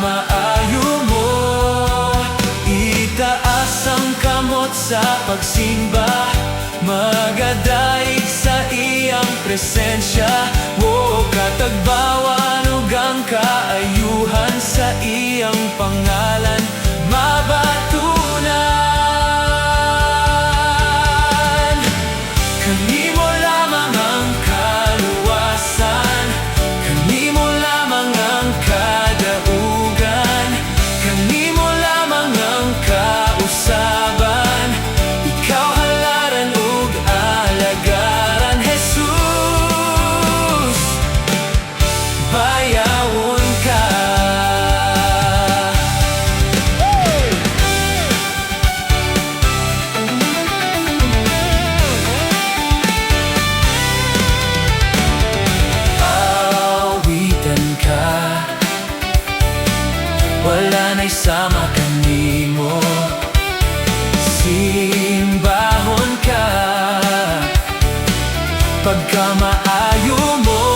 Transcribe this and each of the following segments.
Pagkamaayo mo, itaas ang kamot sa pagsimba, magadaig sa iyang presensya. O katagbawan ug ang kaayuhan sa iyang pangalan mabatunan. Kanimo lamang ang kaluwasan, kanimo lamang ang kadaugan, kanimo lamang ang kausaban. Ikaw halaran ug alagaran, Jesus, bayawon ka. Wala na'y sama kanimo, simbahon ka. Pagkamaayo mo,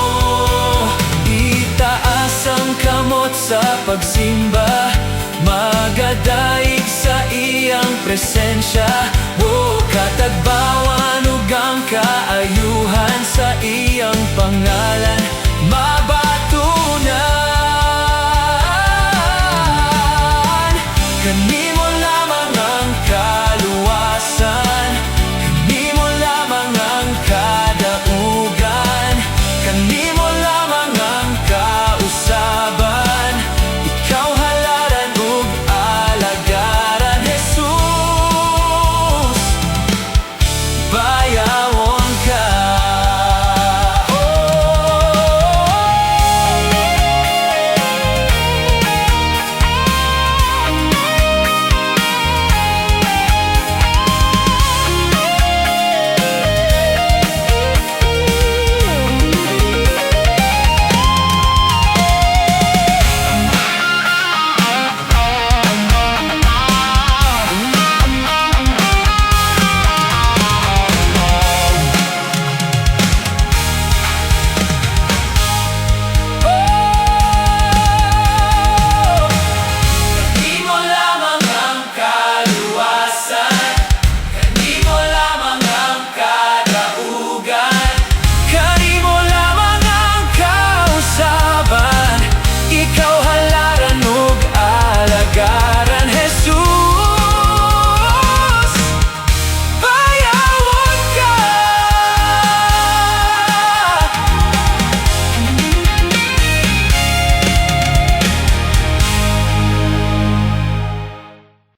itaas ang kamot sa pagsimba, magadaig sa iyang presensya. O katagbawan ug ang kaayuhan sa iyang pangalan